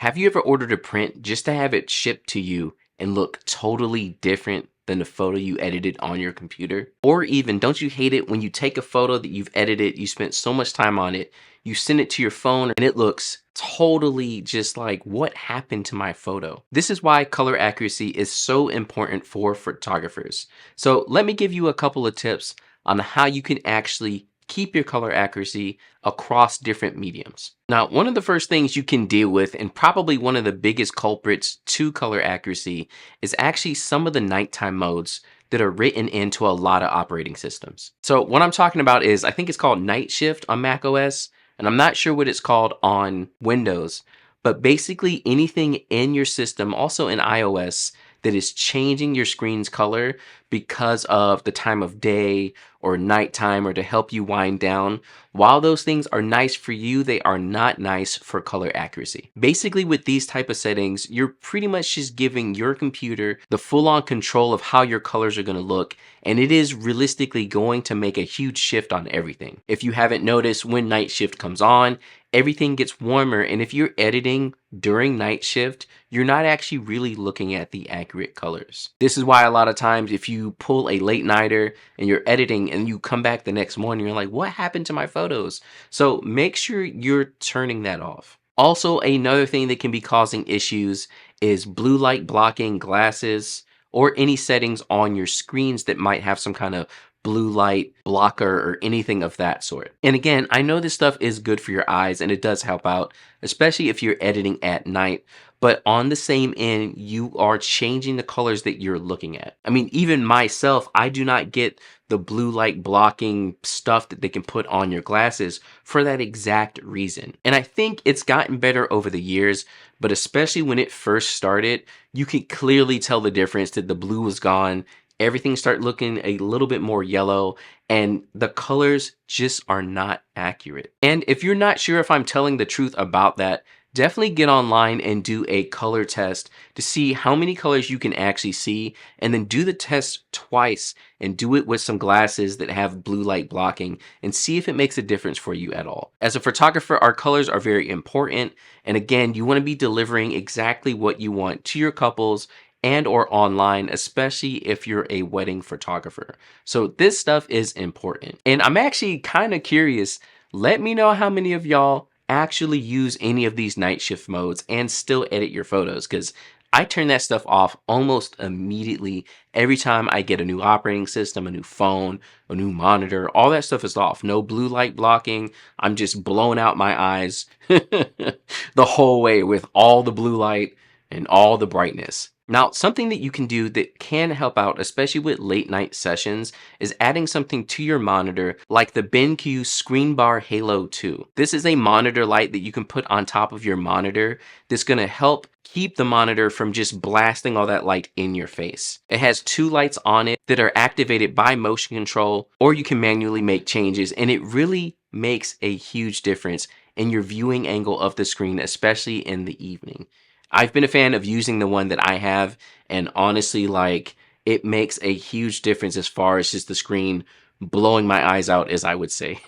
Have you ever ordered a print just to have it shipped to you and look totally different than the photo you edited on your computer? Or even, don't you hate it when you take a photo that you've edited, you spent so much time on it, you send it to your phone and it looks totally just like, what happened to my photo? This is why color accuracy is so important for photographers. So let me give you a couple of tips on how you can actually keep your color accuracy across different mediums. Now, one of the first things you can deal with, and probably one of the biggest culprits to color accuracy, is actually some of the nighttime modes that are written into a lot of operating systems. So what I'm talking about is, I think it's called night shift on Mac OS, and I'm not sure what it's called on Windows, but basically anything in your system, also in iOS, that is changing your screen's color because of the time of day or nighttime or to help you wind down. While those things are nice for you, they are not nice for color accuracy. Basically, with these type of settings, you're pretty much just giving your computer the full-on control of how your colors are going to look, and it is realistically going to make a huge shift on everything. If you haven't noticed, when night shift comes on, everything gets warmer, and if you're editing during night shift, you're not actually really looking at the accurate colors. This is why a lot of times if you pull a late nighter and you're editing and you come back the next morning, you're like, what happened to my photos? So make sure you're turning that off. Also, another thing that can be causing issues is blue light blocking glasses or any settings on your screens that might have some kind of blue light blocker or anything of that sort. And again, I know this stuff is good for your eyes and it does help out, especially if you're editing at night, but on the same end, you are changing the colors that you're looking at. I mean, even myself, I do not get the blue light blocking stuff that they can put on your glasses for that exact reason. And I think it's gotten better over the years, but especially when it first started, you could clearly tell the difference that the blue was gone. Everything started looking a little bit more yellow and the colors just are not accurate. And if you're not sure if I'm telling the truth about that, definitely get online and do a color test to see how many colors you can actually see, and then do the test twice and do it with some glasses that have blue light blocking and see if it makes a difference for you at all. As a photographer, our colors are very important. And again, you want to be delivering exactly what you want to your couples and or online, especially if you're a wedding photographer. So this stuff is important. And I'm actually kind of curious, let me know how many of y'all actually use any of these night shift modes and still edit your photos, because I turn that stuff off almost immediately every time I get a new operating system, a new phone, a new monitor. All that stuff is off. No blue light blocking. I'm just blowing out my eyes the whole way with all the blue light and all the brightness. Now, something that you can do that can help out, especially with late night sessions, is adding something to your monitor like the BenQ Screen Bar Halo 2. This is a monitor light that you can put on top of your monitor that's going to help keep the monitor from just blasting all that light in your face. It has two lights on it that are activated by motion control, or you can manually make changes, and it really makes a huge difference in your viewing angle of the screen, especially in the evening. I've been a fan of using the one that I have, and honestly, like, it makes a huge difference as far as just the screen blowing my eyes out, as I would say.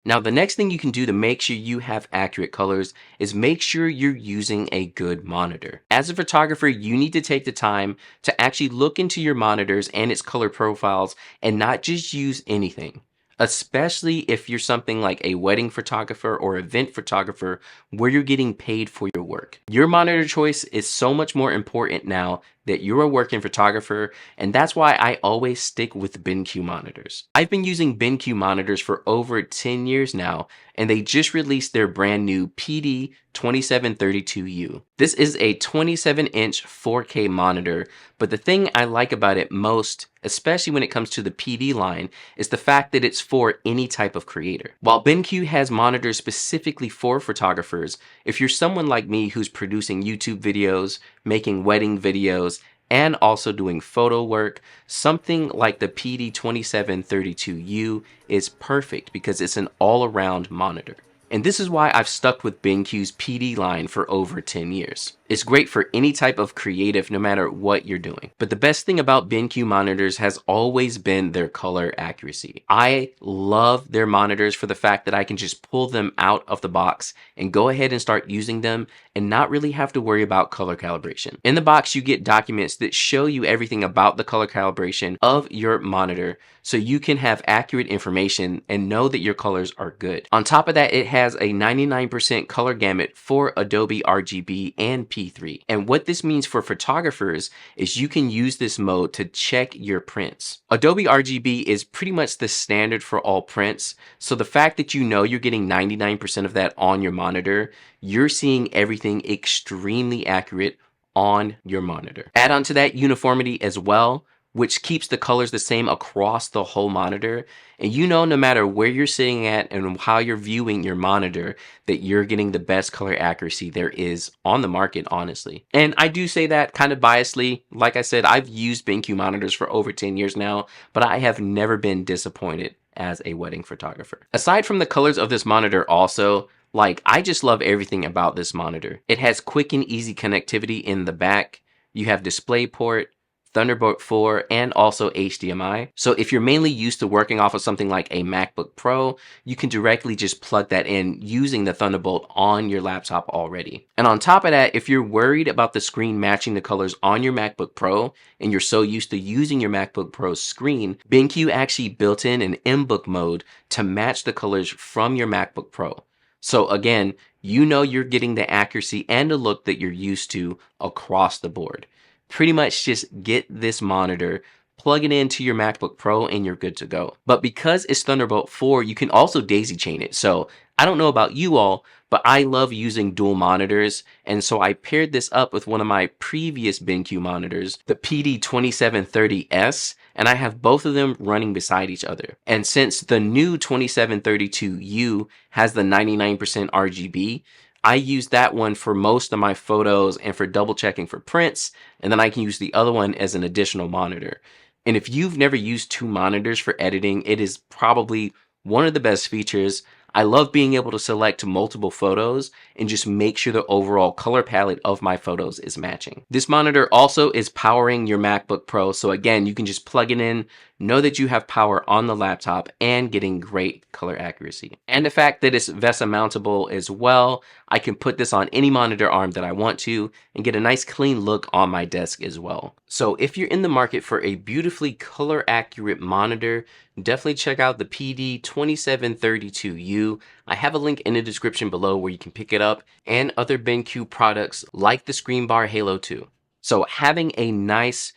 Now, the next thing you can do to make sure you have accurate colors is make sure you're using a good monitor. As a photographer, you need to take the time to actually look into your monitors and its color profiles and not just use anything. Especially if you're something like a wedding photographer or event photographer where you're getting paid for your work. Your monitor choice is so much more important now that you're a working photographer, and that's why I always stick with BenQ monitors. I've been using BenQ monitors for over 10 years now, and they just released their brand new PD2732U. This is a 27-inch 4K monitor, but the thing I like about it most, especially when it comes to the PD line, is the fact that it's for any type of creator. While BenQ has monitors specifically for photographers, if you're someone like me who's producing YouTube videos, making wedding videos, and also doing photo work, something like the PD2732U is perfect because it's an all-around monitor. And this is why I've stuck with BenQ's PD line for over 10 years. It's great for any type of creative, no matter what you're doing. But the best thing about BenQ monitors has always been their color accuracy. I love their monitors for the fact that I can just pull them out of the box and go ahead and start using them, and not really have to worry about color calibration. In the box, you get documents that show you everything about the color calibration of your monitor so you can have accurate information and know that your colors are good. On top of that, it has a 99% color gamut for Adobe RGB and P3. And what this means for photographers is you can use this mode to check your prints. Adobe RGB is pretty much the standard for all prints, so the fact that you know you're getting 99% of that on your monitor, you're seeing everything extremely accurate on your monitor. Add on to that uniformity as well, which keeps the colors the same across the whole monitor. And you know, no matter where you're sitting at and how you're viewing your monitor, that you're getting the best color accuracy there is on the market, honestly. And I do say that kind of biasly. Like I said, I've used BenQ monitors for over 10 years now, but I have never been disappointed as a wedding photographer. Aside from the colors of this monitor also, I just love everything about this monitor. It has quick and easy connectivity in the back. You have DisplayPort, Thunderbolt 4, and also HDMI. So if you're mainly used to working off of something like a MacBook Pro, you can directly just plug that in using the Thunderbolt on your laptop already. And on top of that, if you're worried about the screen matching the colors on your MacBook Pro, and you're so used to using your MacBook Pro's screen, BenQ actually built in an M-Book mode to match the colors from your MacBook Pro. So again, you know you're getting the accuracy and the look that you're used to across the board. Pretty much just get this monitor, plug it into your MacBook Pro, and you're good to go. But because it's Thunderbolt 4, you can also daisy chain it. So I don't know about you all, but I love using dual monitors. And so I paired this up with one of my previous BenQ monitors, the PD2730S, and I have both of them running beside each other. And since the new 2732U has the 99% RGB, I use that one for most of my photos and for double checking for prints, and then I can use the other one as an additional monitor. And if you've never used two monitors for editing, it is probably one of the best features. I love being able to select multiple photos and just make sure the overall color palette of my photos is matching. This monitor also is powering your MacBook Pro, so again, you can just plug it in, know that you have power on the laptop, and getting great color accuracy. And the fact that it's VESA mountable as well, I can put this on any monitor arm that I want to and get a nice clean look on my desk as well. So if you're in the market for a beautifully color accurate monitor, definitely check out the PD2732U. I have a link in the description below where you can pick it up, and other BenQ products like the Screen Bar Halo 2. So having a nice,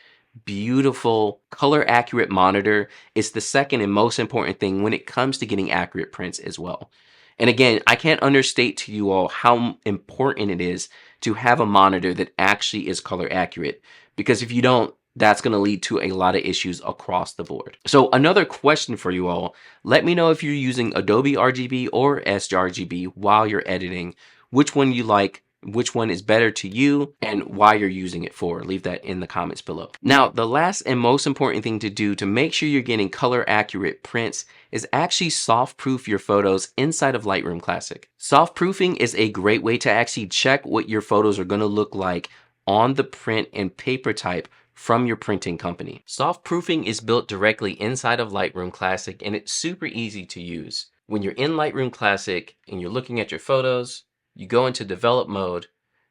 beautiful, color accurate monitor is the second and most important thing when it comes to getting accurate prints as well. And again, I can't understate to you all how important it is to have a monitor that actually is color accurate, because if you don't, that's going to lead to a lot of issues across the board. So another question for you all, let me know if you're using Adobe RGB or sRGB while you're editing, which one you like, which one is better to you, and why you're using it for. Leave that in the comments below. Now, the last and most important thing to do to make sure you're getting color accurate prints is actually soft proof your photos inside of Lightroom Classic. Soft proofing is a great way to actually check what your photos are going to look like on the print and paper type from your printing company. Soft proofing is built directly inside of Lightroom Classic, and it's super easy to use. When you're in Lightroom Classic and you're looking at your photos, you go into develop mode,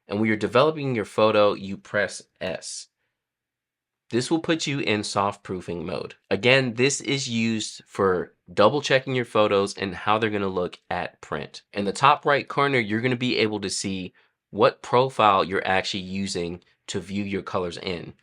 and when you're developing your photo, you press S. This will put you in soft proofing mode. Again, this is used for double checking your photos and how they're going to look at print. In the top right corner, you're going to be able to see what profile you're actually using to view your colors in.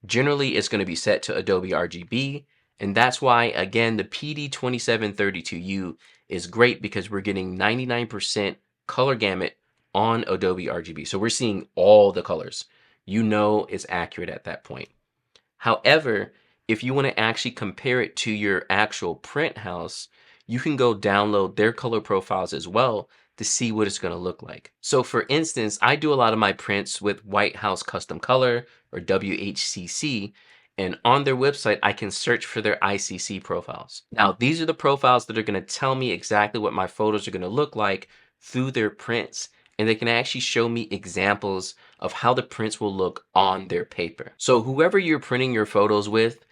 Generally, it's going to be set to Adobe RGB, and that's why, again, the PD2732U is great, because we're getting 99% color gamut on Adobe RGB. So we're seeing all the colors. You know it's accurate at that point. However, if you want to actually compare it to your actual print house, you can go download their color profiles as well to see what it's going to look like. So for instance, I do a lot of my prints with White House Custom Color, or WHCC, and on their website, I can search for their ICC profiles. Now, these are the profiles that are going to tell me exactly what my photos are going to look like through their prints, and they can actually show me examples of how the prints will look on their paper. So whoever you're printing your photos with,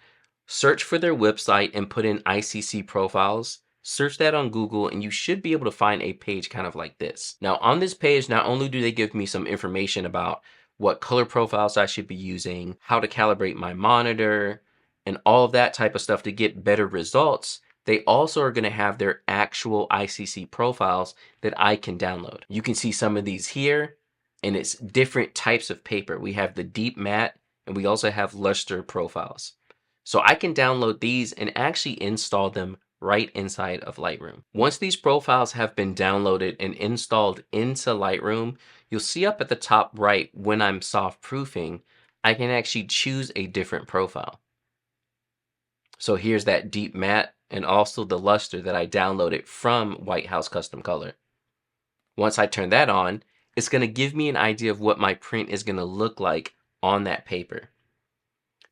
search for their website and put in ICC profiles, Search that on Google and you should be able to find a page kind of like this. Now on this page, not only do they give me some information about what color profiles I should be using, how to calibrate my monitor, and all of that type of stuff to get better results, they also are going to have their actual ICC profiles that I can download. You can see some of these here, and it's different types of paper. We have the deep matte, and we also have luster profiles. So I can download these and actually install them right inside of Lightroom. Once these profiles have been downloaded and installed into Lightroom, you'll see up at the top right when I'm soft proofing, I can actually choose a different profile. So here's that deep matte and also the luster that I downloaded from White House Custom Color. Once I turn that on, it's going to give me an idea of what my print is going to look like on that paper.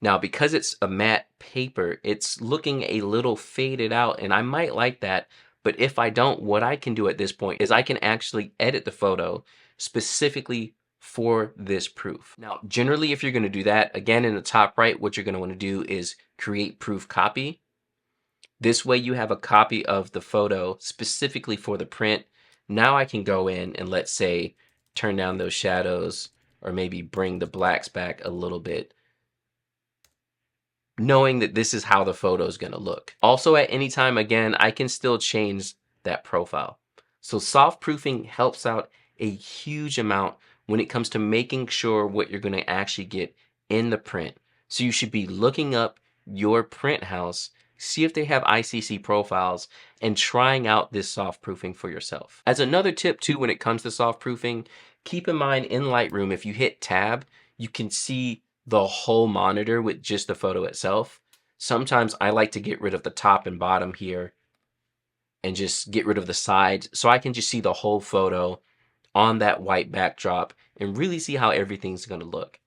Now, because it's a matte paper, it's looking a little faded out, and I might like that, but if I don't, what I can do at this point is I can actually edit the photo specifically for this proof. Now, generally, if you're going to do that, again, in the top right, what you're going to want to do is create proof copy. This way you have a copy of the photo specifically for the print. Now I can go in and, let's say, turn down those shadows or maybe bring the blacks back a little bit, knowing that this is how the photo is going to look. Also, at any time, again, I can still change that profile. So soft proofing helps out a huge amount when it comes to making sure what you're going to actually get in the print. So you should be looking up your print house, see if they have ICC profiles, and trying out this soft proofing for yourself. As another tip too, when it comes to soft proofing, keep in mind in Lightroom, if you hit tab, you can see the whole monitor with just the photo itself. Sometimes I like to get rid of the top and bottom here and just get rid of the sides so I can just see the whole photo on that white backdrop and really see how everything's going to look.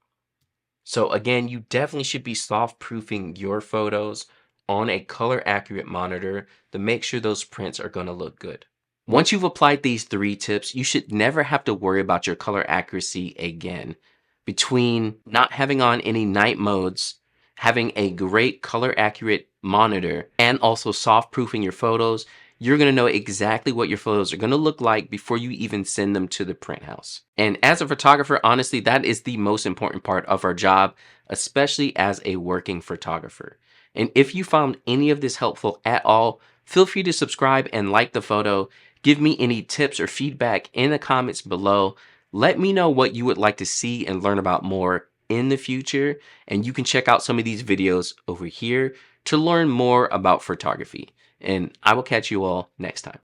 So again, you definitely should be soft proofing your photos on a color accurate monitor to make sure those prints are going to look good. Once you've applied these 3 tips, you should never have to worry about your color accuracy again. Between not having on any night modes, having a great color accurate monitor, and also soft proofing your photos, you're going to know exactly what your photos are going to look like before you even send them to the print house. And as a photographer, honestly, that is the most important part of our job, especially as a working photographer. And if you found any of this helpful at all, feel free to subscribe and like the photo. Give me any tips or feedback in the comments below. Let me know what you would like to see and learn about more in the future. And you can check out some of these videos over here to learn more about photography. And I will catch you all next time.